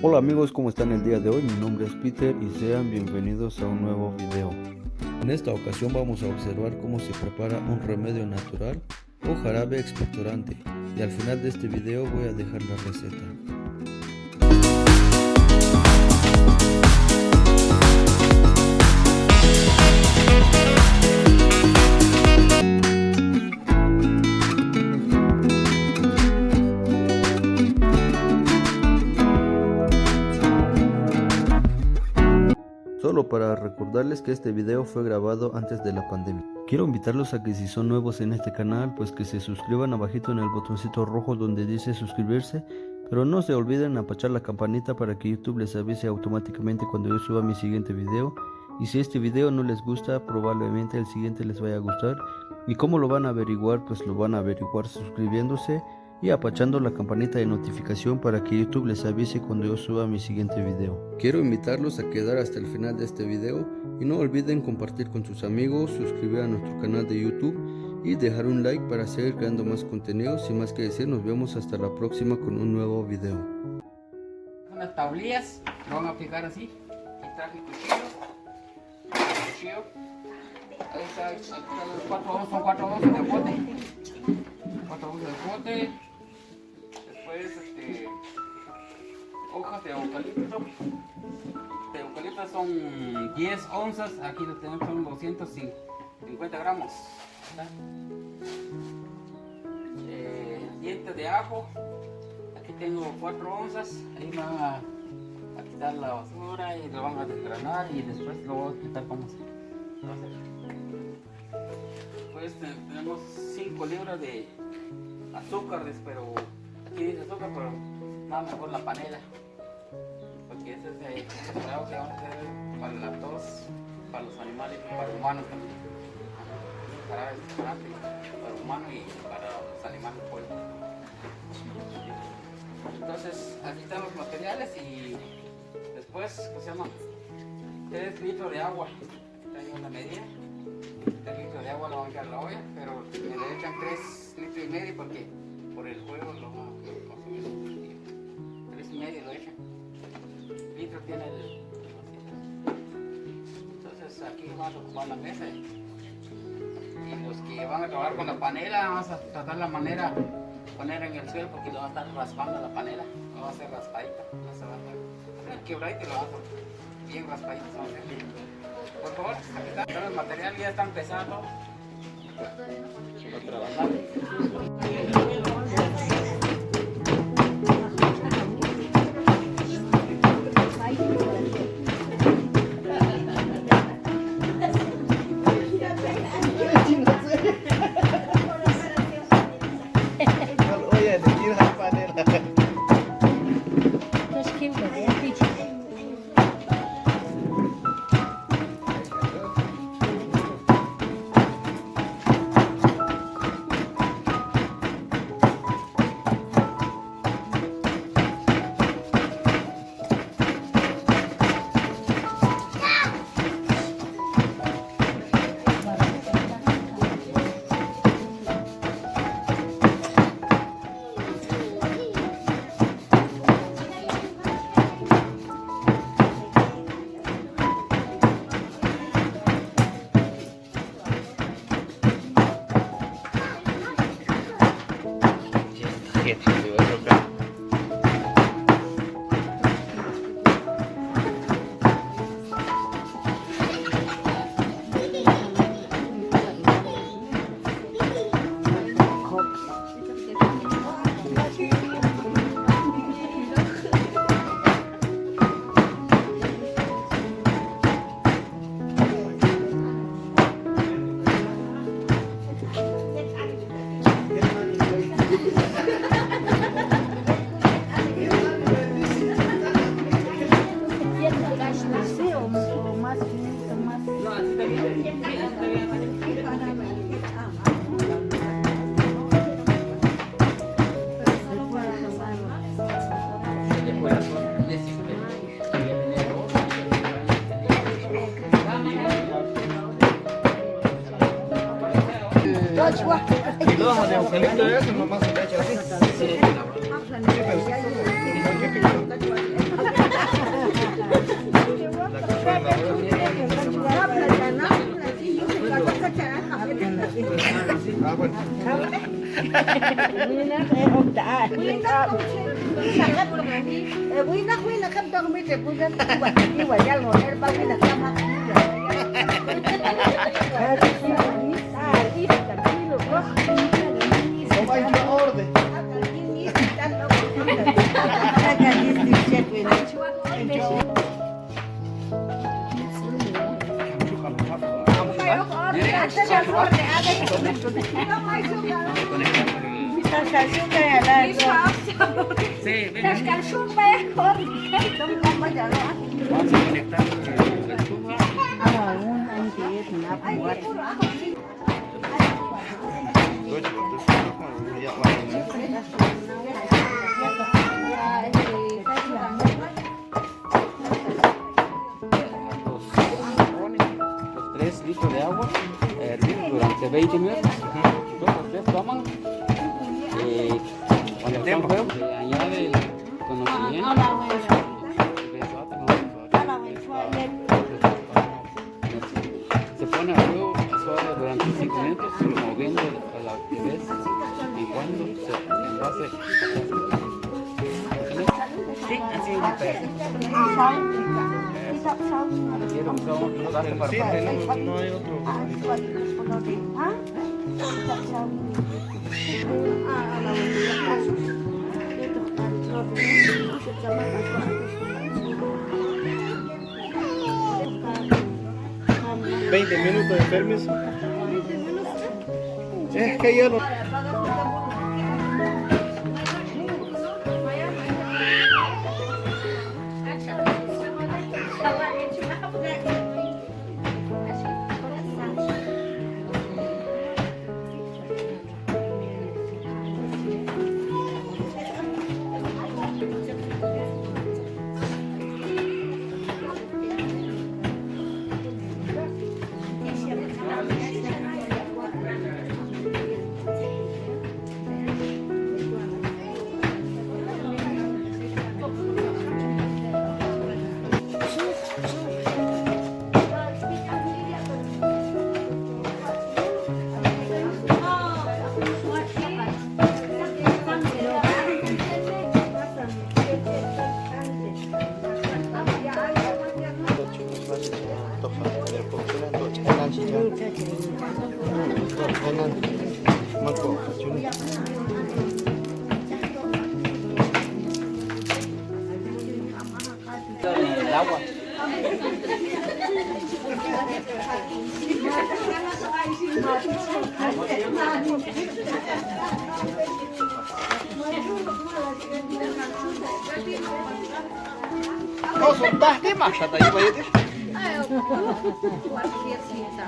Hola amigos, ¿cómo están el día de hoy? Mi nombre es Peter y sean bienvenidos a un nuevo video. En esta ocasión vamos a observar cómo se prepara un remedio natural o jarabe expectorante y al final de este video voy a dejar la receta. Solo para recordarles que este video fue grabado antes de la pandemia. Quiero invitarlos a que si son nuevos en este canal, pues que se suscriban abajito en el botoncito rojo donde dice suscribirse, pero no se olviden apachar la campanita para que YouTube les avise automáticamente cuando yo suba mi siguiente video. Y si este video no les gusta, probablemente el siguiente les vaya a gustar. ¿Y cómo lo van a averiguar? Pues lo van a averiguar suscribiéndose y apachando la campanita de notificación para que YouTube les avise cuando yo suba mi siguiente video. Quiero invitarlos a quedar hasta el final de este video y no olviden compartir con sus amigos, suscribir a nuestro canal de YouTube y dejar un like para seguir creando más contenido. Sin más que decir, nos vemos hasta la próxima con un nuevo video. Unas tablillas, lo van a aplicar así. Y traje el cuchillo. Ahí está los 4 onzas, son 4 onzas de bote. 4 onzas de bote. Después hojas de eucalipto. De eucalipto son 10 onzas. Aquí lo tenemos, son 250 gramos. Dientes de ajo. Aquí tengo 4 onzas. Ahí van a quitar la basura y lo van a desgranar y después lo voy a explicar cómo se hace. Pues tenemos 5 libras de azúcar, pero aquí dice azúcar, pero nada mejor la panela, porque ese es el trago que vamos a hacer para la tos, para los animales y para humanos también. Jarabe expectorante para humanos y para los animales pues. Entonces aquí están los materiales y después, ¿cómo se llama? 3 litros de agua. Tengo una medida. 3 litros de agua lo van a echar a la olla, pero me le echan 3 litros y medio porque por el juego lo van a consumir. 3 y medio lo echan. Litro tiene el. Entonces aquí vamos a ocupar la mesa y los que van a trabajar con la panela vamos a tratar la manera poner en el suelo porque lo van a estar raspando la panela, lo va a hacer raspadita, no se va a hacer quebradito y lo va a hacer bien raspadito. Por favor, aquí están los materiales, ya están pesados para trabajar. Y lo dejas de eucalipto de eso, nomás se le echa así. Sí, pero sí, igual que pico. Winak om daan. Winak kan dong mi te bukan buat ni wajal ngoner ba winak sama dia. Como hay una orden. Sí, ven, vamos a conectar la estufa. Los 3 litros de agua hervir durante 20 minutos. Entonces ustedes toman cuando está un huevo, se añade el conocimiento. Se pone a fuego suave durante 5 minutos, moviendo a la vez y cuando se envase. Sí, así es. Quiero un vaso para No hay otro. ¿20 minutos de permiso? Es que yo no... el agua. No, son das de marcha, tá aí, vai ter. Cualquier cita.